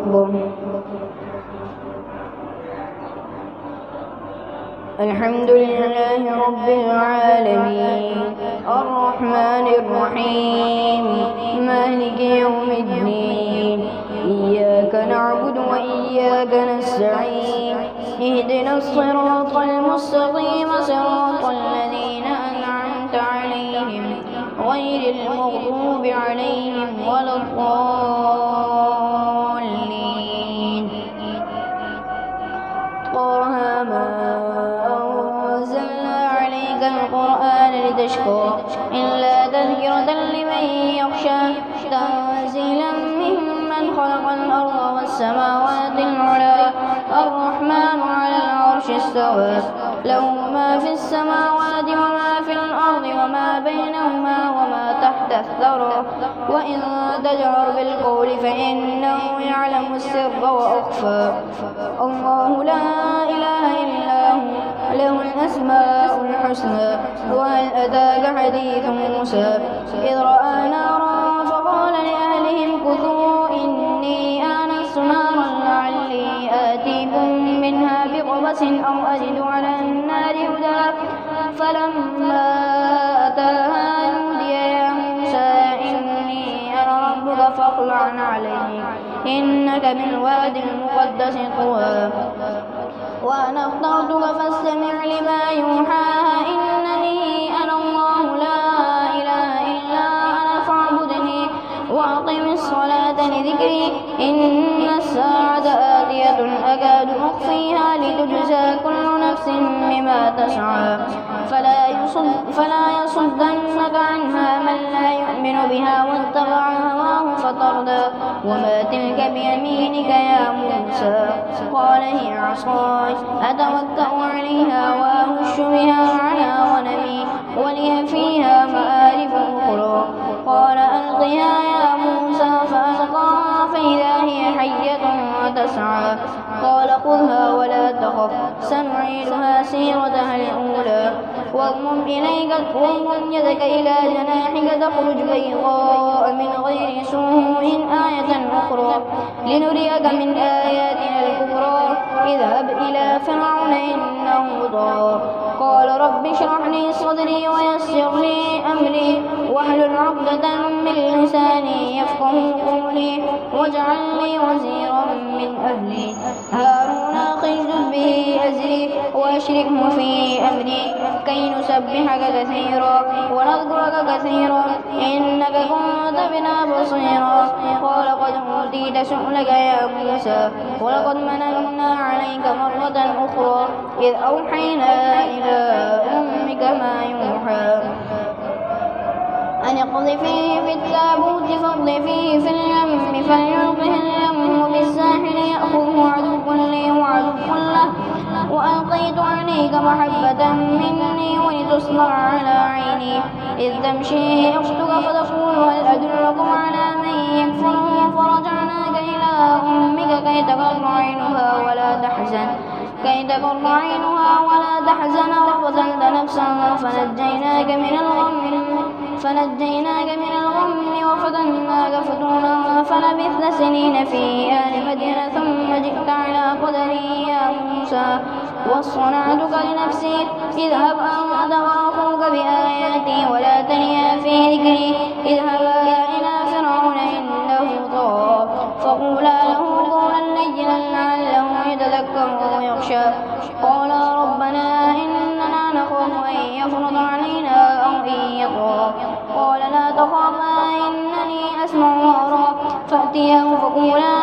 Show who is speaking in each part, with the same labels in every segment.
Speaker 1: أكبر. الحمد لله رب العالمين الرحمن الرحيم مالك يوم الدين إياك نعبد وإياك نستعين اهدنا الصراط المستقيم صراط الذين أنعمت عليهم غير المغضوب عليهم ولا الضالين. طه ما أنزلنا عليك القرآن لتشقى إلا تذكرة لمن يخشى تنزيلا ممن خلق الأرض والسماوات العلى الرحمن على العرش استوى له ما في السماوات وما في الأرض وما بينهما وما تحت الثرى وإن تجهر بالقول فإنه يعلم السر وأخفى. الله لا إله إلا هو له الأسماء الحسنى. وهل أتاك حديث موسى إذ رأى نارا فقال لأهلهم كثوا إني آنست نارا لعلي آتيكم منها بقبس أو أجد على النار هدى فلما أتاها نودي يا موسى إني أنا ربك فاخلع عليك إنك بالواد المقدس طوى وأنا اخترتك فاستمع لما يوحى إنني أنا الله لا إله إلا أنا فاعبدني وأقم الصلاة لذكري إن الساعة آتية أكاد أخفيها لتجزى كل نفس بما تسعى فلا يصدنك عنها من لا يؤمن بها واتبع هواه فتردى. وما تلك بيمينك يا موسى قال هي عصاي أتوكأ عليها وأهش بها على غنمي ولي فيها مآرب أخرى قال ألقها يا موسى فألقاها فإذا هي حية تسعى قال خذها ولا تخف سنعيدها سيرتها الأولى واضمم يدك إلى جناحك تخرج بيضاء من غير سوء آية أخرى لنريك من آياتنا الكبرى اذهب إلى فرعون إنه طغى قال رب اشرح لي صدري ويسر لي أمري واحلل عقدة من لساني يفقه قولي واجعل لي وزيرا من أهلي هارون أخي اشدد به أزري وأشركه في أمري كي نسبحك كثيرا ونذكرك كثيرا إنك كنت بنا بصيرا قال قد أوتيت سؤلك يا موسى ولقد مننا عليك مرة أخرى إذ أوحينا إلى أمك ما يوحى أن اقذفيه في التابوت فاقذفيه في اليم فليلقه اليم بالساحل يأخذه عدو لي وعدو له وألقيت عليك محبة مني ولتصنع على عيني إذ تمشي أختك فتقول هل أدلكم على من يكفره فرجعناك إلى أمك كي تقر عينها ولا تحزن وقتلت نفسا فنجيناك من الغم وفتناك فتونا فلبثت سنين في أهل مدينة ثم جئت على قدري يا موسى واصطنعتك لنفسي اذهب أنت وأخوك بآياتي ولا تنيا في ذكري اذهبا إلى فرعون إنه طغى فقولا له قولا لينا لعله يتذكر أو يخشى قالا ربنا إننا نخاف أن يفرط علينا أو أن يطغى قال لا تخافا إنني أسمع وأرى فأتياه فقولا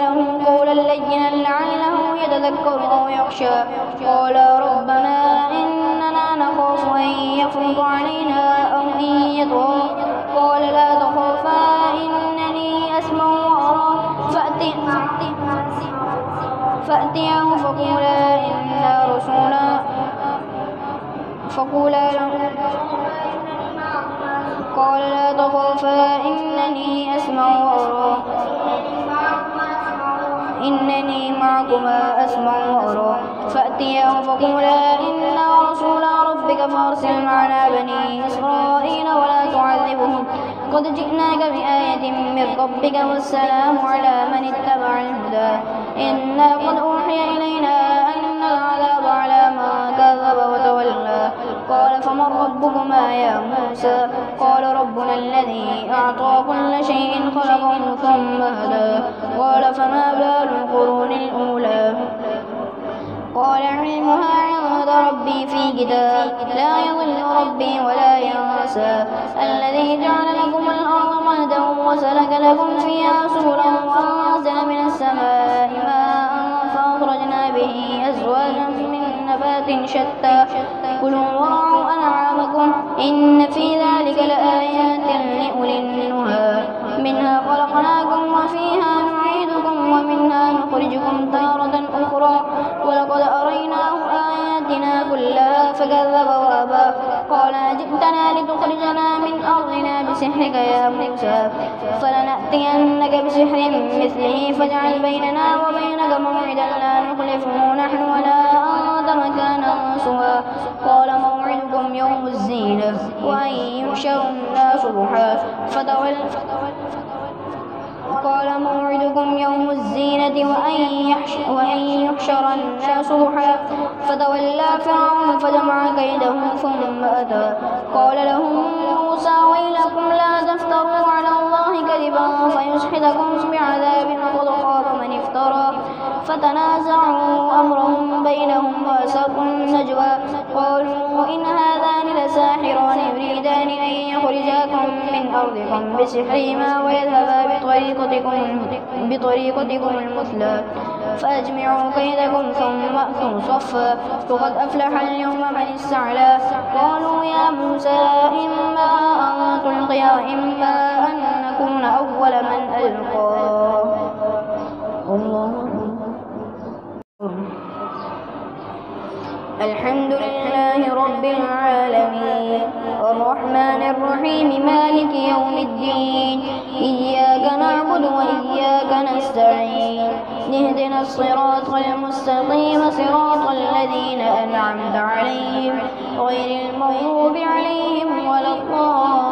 Speaker 1: له قولا لينا لعله يتذكر أو يخشى قال ربنا إننا نخاف أن يفرط علينا أو أن يطغى قال لا تخافا إنني أسمع وأرى فأتياه فقولا له قال لا تخافا إنني أسمع وأرى إنني معكما أسمع وأرى فأتياه فقولا إنا رسولا ربك فأرسل معنا بني إسرائيل ولا تعذبهم قد جئناك بآية من ربك والسلام على من اتبع الهدى إنا قد أوحي إلينا أن العذاب على من كذب وتولى قال فمن ربكما يا موسى قال ربنا الذي أعطى كل شيء خلقه ثم هدى قال فما بال القرون الأولى قال علمها عند ربي في كتاب لا يضل ربي ولا ينسى الذي جعل لكم الأرض مهدا وسلك لكم فيها سبلا وأنزل من السماء ماء فأخرجنا به أزواجا من نبات شتى كلوا وارعوا أنعامكم إن في ذلك لآيات لأولي النهى منها خلقناكم وفيها نعيدكم ومنها نخرجكم تارة أخرى ولقد أريناه آياتنا كلها فكذب وأبى قال أجئتنا لتخرجنا من أرضنا بسحرك يا موسى فلنأتينك بسحر مثله فاجعل بيننا وبينك موعدا لا نخلفه نحن ولا أنت مكانا سوى قال موعدكم يوم الزينة وأن يحشر الناس ضحى قال موعدكم يوم الزينة وأن يحشر الناس ضحى فتولى فرعون فجمع كيده ثم أتى قال لهم موسى ويلكم لا تفتروا على الله كذبا فيسحتكم بعذاب قد خاب من افترى فتنازعوا أمرهم بينهم وأسروا النجوى قالوا إن هذان لساحران يريدان أن يخرجاكم من أرضكم بسحرهما ويذهبا بطريقتكم المثلى فأجمعوا كيدكم ثم أتوا صفا وقد أفلح اليوم من استعلى قالوا يا موسى إما أن تلقي وإما أن نكون أول من ألقى الله الحمد لله رب العالمين الرحمن الرحيم مالك يوم الدين إياك نعبد وإياك نستعين اهدنا الصراط المستقيم صراط الذين أنعمت عليهم غير المغضوب عليهم ولا الضالين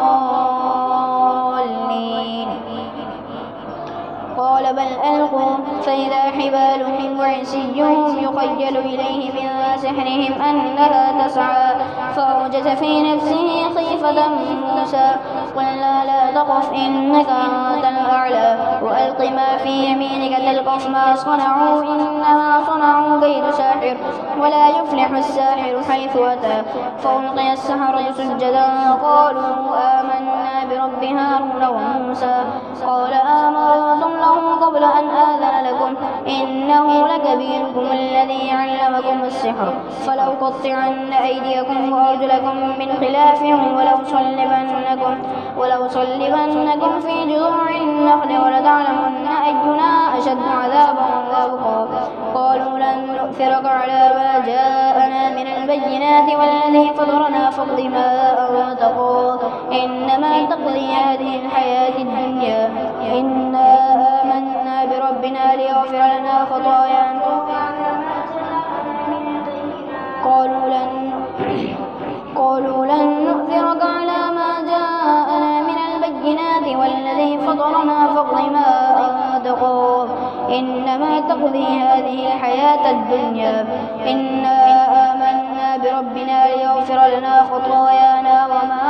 Speaker 1: قال بل ألقوا فإذا حبالهم وعصيهم يخيل إليه من سحرهم أنها تسعى فأوجس في نفسه خيفة موسى قلنا لا تخف إنك أنت الأعلى وألق ما في يمينك تلقف ما صنعوا إنما صنعوا كيد ساحر ولا يفلح الساحر حيث أتى فألقي السحرة سجدا قالوا آمنا برب هارون وموسى قال آمنتم له قبل أن آذن لكم إنه لكبيركم الذي علمكم السحر فلأقطعن أيديكم وأرجلكم من خلاف ولأصلبنكم في جذوع النخل ولتعلمن أينا أشد عذابا وأبقى قالوا لن نؤثرك على ما جاءنا من البينات والذي فطرنا فاقض ما أنت قاض إنما تقضي هذه الحياة الدنيا إنا آمنا بربنا ليغفر لنا خطايانا قالوا لن نؤثرك على ما جاءنا من البينات والذي فطرنا فاقض ما أنت قاض إنما تقضي هذه الحياة الدنيا إنا آمنا بربنا ليغفر لنا خطايانا وما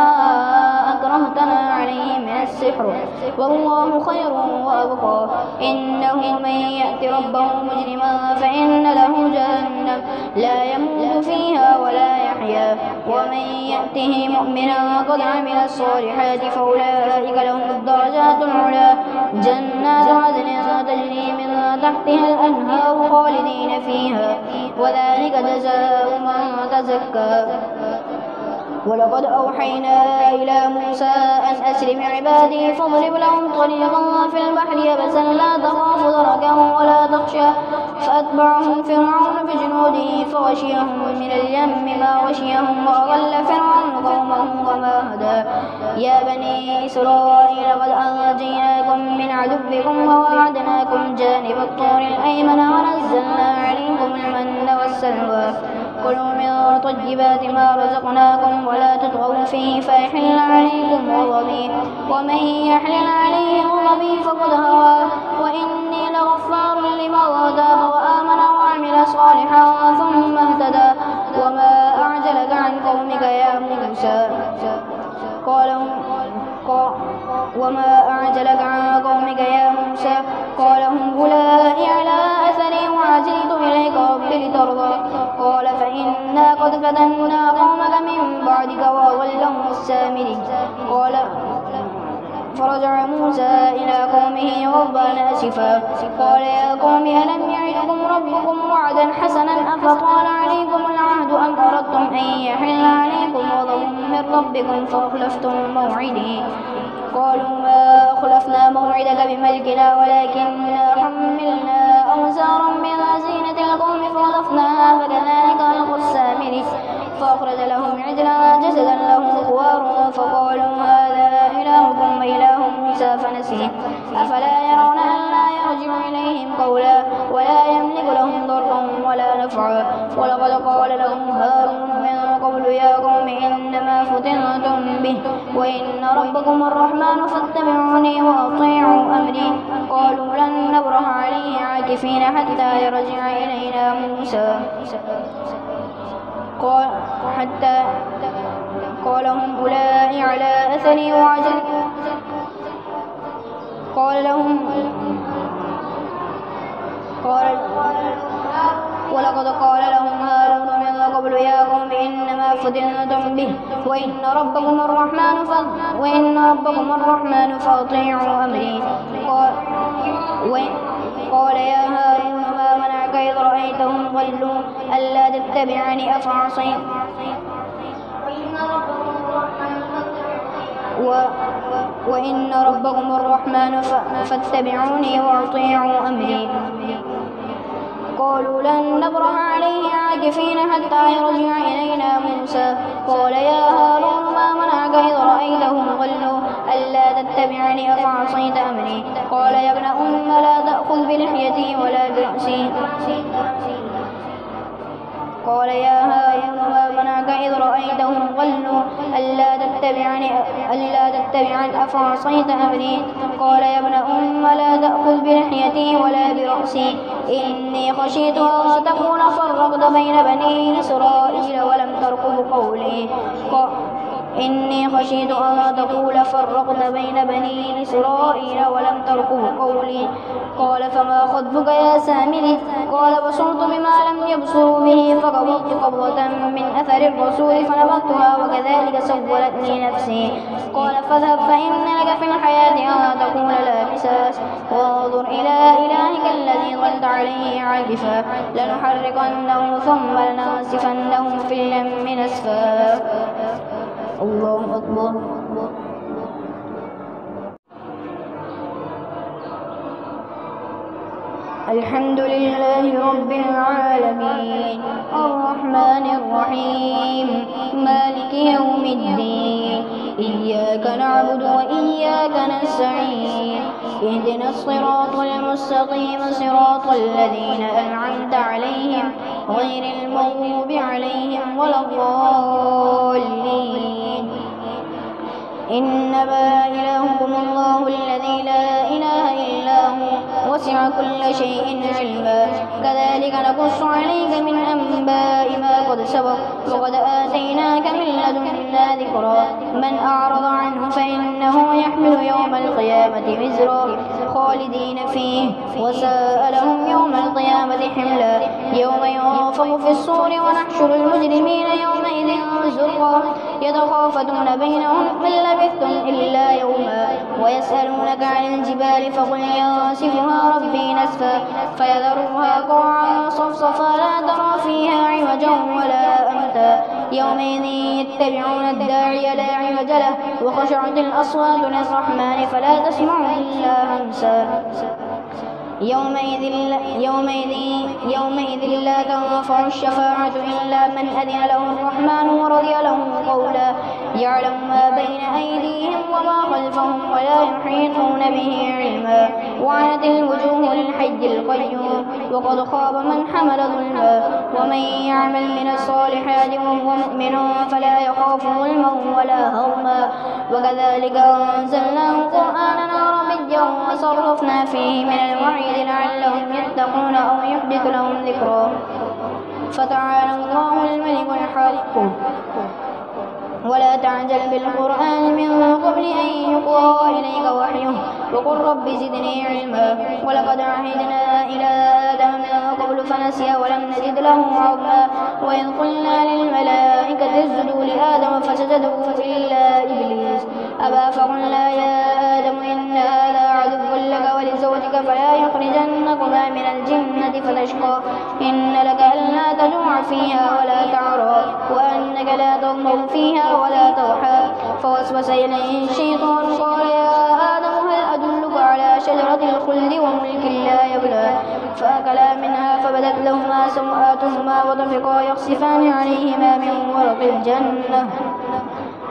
Speaker 1: أكرهتنا عليه من السحر والله خير وأبقى إنه من يأت ربه مجرما فإن له جهنم لا يموت فيها ولا يحيا ومن يأته مؤمنا قد عمل الصالحات فأولئك لهم الدرجات العلى جنات عدن تجري من تحتها الأنهار خالدين فيها وذلك جزاء من تزكى ولقد أوحينا إلى موسى أن أسر بعبادي فاضرب لهم طريقا في البحر يبسا لا تخاف دركا ولا تخشى فأتبعهم فرعون بجنوده فغشيهم من اليم ما غشيهم وأضل فرعون قومه وما هدى يا بني إسرائيل قد أنجيناكم من عدوكم ووعدناكم جانب الطور الأيمن ونزلنا عليكم المن والسلوى كلوا من طيبات ما رزقناكم ولا تطغوا فيه فيحل عليكم غضبي ومن يحلل عليه غضبي فقد هوى وإني لغفار لمن تاب وآمن وعمل صالحا ثم اهتدى. وما أعجلك عن قومك يا موسى وما أعجلك عن قومك يا موسى قال هم أولئك على أثري وعجلت إليك رب لترضى قال فإنا قد فتنا قومك من بعدك وأضلهم السامري قال فرجع موسى إلى قومه غضبان آسفا قال يا قوم ألم يعدكم ربكم وعدا حسنا أفطال عليكم العهد أم أردتم أن يحل عليكم غضب من ربكم فأخلفتم موعدي قالوا ما أخلفنا موعدك بملكنا ولكننا حملنا أوزارا من زينة القوم فقذفناها فكذلك ألقوا السامري فأخرج لهم عجلا جسدا له خوار فقالوا هذا إلهكم وإله موسى فنسيه أفلا يرون ألا يرجع إليهم قولا ولا يملك لهم ضرا ولا نفعا ولقد قال لهم هارون من قبل يا قوم إنما فتنتم به وإن ربكم الرحمن فاتبعوني وأطيعوا أمري قالوا لن نبرح عليه عاكفين حتى يرجع إلينا موسى قال هم أولئك على أثري وعجل ولقد قال لهم هارون من قبل يا قوم إنما فتنتم به وإن ربكم الرحمن فأطيعوا أمري قال يا هارون ما منعك إذ رأيتهم ضلوا ألا تتبعني أفعصيت وإن ربكم الرحمن فاتبعوني وأطيعوا أمري قالوا لن نبرح عليه عاكفين حتى يرجع إلينا موسى قال يا هارون ما منعك إذ رأيتهم ضلوا ألا تتبعني أفعصيت أمري قال يا ابن أم لا تأخذ بلحيتي ولا برأسي قال يا هارون ما منعك إذ رأيتهم ضلوا ألا تتبعني أفعصيت أمري قال يا ابن أم لا تأخذ بلحيتي ولا برأسي إني خشيت أن تكون فرقت بين بني إسرائيل ولم ترقب قولي إني خشيت أن تقول فرقت بين بني إسرائيل ولم ترقب قولي قال فما خطبك يا سامري قال بصرت بما لم يبصروا به فقبضت قبضة من أثر الرسول فنبذتها وكذلك سولت لي نفسي قال فاذهب فإن لك في الحياة أن تقول لا مساس وانظر إلى إلهك الذي ظلت عليه عاكفا لنحرقنه ثم لننسفنه في اليم نسفا. الله أكبر. الحمد لله رب العالمين الرحمن الرحيم مالك يوم الدين إياك نعبد وإياك نستعين اهدنا الصراط المستقيم صراط الذين أنعمت عليهم غير المغضوب عليهم ولا الضالين. إنما إلهكم الله الذي لا إله إلا هو وسع كل شيء علما كذلك نقص عليك من أنباء ما قد سبق وقد آتيناك من لدنا ذكرا من أعرض عنه فإنه يحمل يوم القيامة وزرا خالدين فيه وساء لهم يوم القيامة حملا يوم ينفخ في الصور ونحشر المجرمين يومئذ زرقا يتخافتون بينهم من لبثتم إلا يوما ويسألونك عن الجبال فقل ينسفها ربي نسفا فيذرها قاعا صفصفا لا ترى فيها عوجا ولا أمتا يومئذ يتبعون الداعي لا عوج له وخشعت الأصوات للرحمن فلا تسمع إلا همسا. يومئذ لا تنفع الشفاعة إلا من أذن له الرحمن ورضي له قولا يعلم ما بين أيديهم وما خلفهم ولا يحيطون به علما وعنت الوجوه للحي القيوم وقد خاب من حمل ظلما ومن يعمل من الصالحات وهو مؤمن فلا يخاف ظلما ولا هضما وكذلك أنزلناه قرآنا عربيا وصرفنا فيه من الوعيد لعلهم يتقون أو يحدث لهم ذكرا فتعالى الله الملك الحق ولا تعجل بالقرآن من قبل أن يقضى إليك وحيه وقل رب زدني علما ولقد عهدنا إلى آدم من قبل فنسي ولم نزد له عظما وإذ قلنا للملائكة اسجدوا لآدم فسجدوا إلا إبليس أبى فقلنا يا آدم إن هذا عدو لك ولزوجك فلا يخرجنكما من الجنة فتشقى إن لك ألا تجوع فيها ولا تعرى وأنك لا تظمأ فيها ولا تضحى فوسوس إليه الشيطان قال يا آدم هل أدلك على شجرة الخلد وملك لا يبلى فأكلا منها فبدت لهما سوآتهما وطفقا يخصفان عليهما من ورق الجنة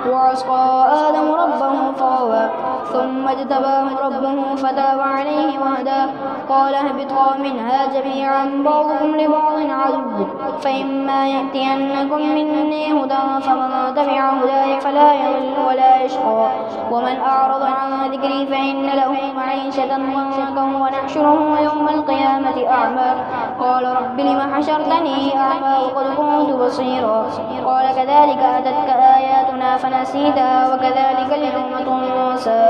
Speaker 1: وعصى آدم ربه فغوى ثم اجتباه ربه فتاب عليه وهدى قال اهبطا منها جميعا بعضكم لبعض عدو فإما يأتينكم مني هدى فمن تبع هداي فلا يضل ولا يشقى ومن أعرض عن ذكري فإن له معيشة ضنكا ونحشره يوم القيامة أعمى قال رب لم حشرتني أعمى وقد كنت بصيرا قال كذلك أتتك آياتنا فنسيتها وكذلك اليوم تنسى.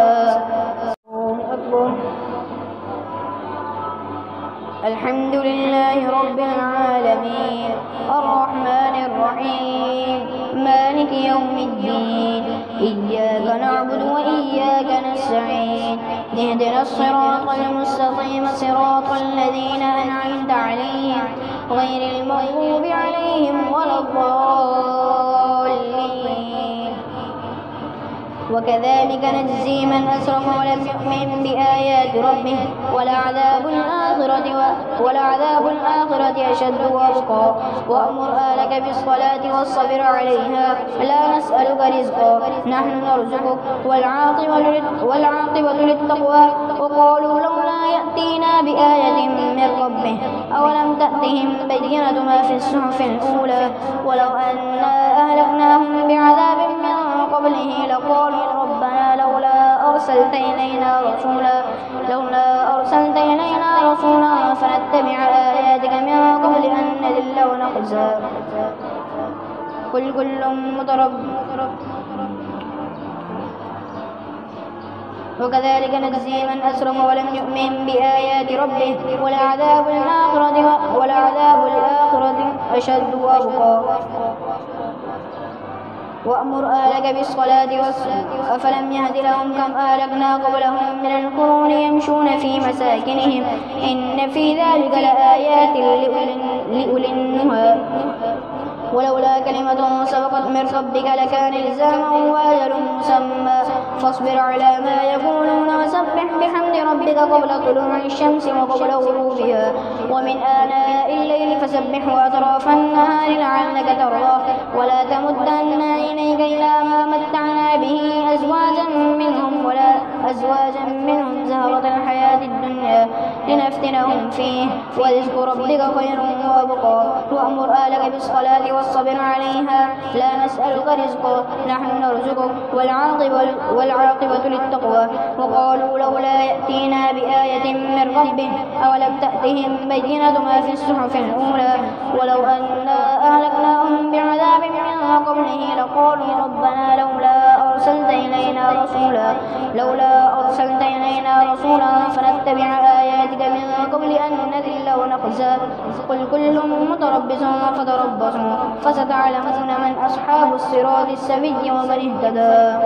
Speaker 1: الحمد لله رب العالمين الرحمن الرحيم مالك يوم الدين إياك نعبد وإياك نستعين اهدنا الصراط المستقيم صراط الذين أنعمت عليهم غير المغضوب عليهم ولا الضالين وكذلك نجزي من أسرف ولم يؤمن بآيات ربه ولعذاب الآخرة أشد وأبقى وأمر أهلك بالصلاة والصبر عليها لا نسألك رزقا نحن نرزقك والعاقبة للتقوى وقالوا لولا يأتينا بآية من ربه أولم تأتهم بينة ما في الصحف الأولى ولو أنا أهلكناهم بعذاب من قبله لقالوا ربنا لولا أرسلت إلينا رسولا فنتبع آياتك من قبل أن نذل ونخزى قل كل وكذلك نجزي من أسرف ولم يؤمن بآيات ربه ولعذاب الآخرة أشد وأبقى وأمر أهلك بالصلاة أفلم يهد لهم كم أهلكنا قبلهم من القرون يمشون في مساكنهم إن في ذلك لآيات لأولي النهى ولولا كلمة سبقت من ربك لكان لزاما وأجل مسمى فاصبر على ما يقولون وسبح بحمد ربك قبل طلوع الشمس وقبل غروبها ومن آناء الليل فسبح وأطراف النهار لعلك ترضى ولا تمدن عينيك إلى ما متعنا به أزواجا منهم زهرة الحياة الدنيا لنفتنهم فيه ورزق ربك خير وأبقى وأمر أهلك بالصلاة والصبر عليها لا نسألك رزقا نحن نرزقك والعاقبة للتقوى وقالوا لولا يأتينا بآية من ربه أولم تأتهم بينة ما في الصحف الأولى ولو أنا أهلكناهم بعذاب من قبله لقالوا ربنا لولا أرسلت إلينا رسولا فنتبع آياتك من قبل أن نذل ونخزى قل كل متربص فتربصوا فستعلمون من أصحاب الصراط السوي ومن اهتدى.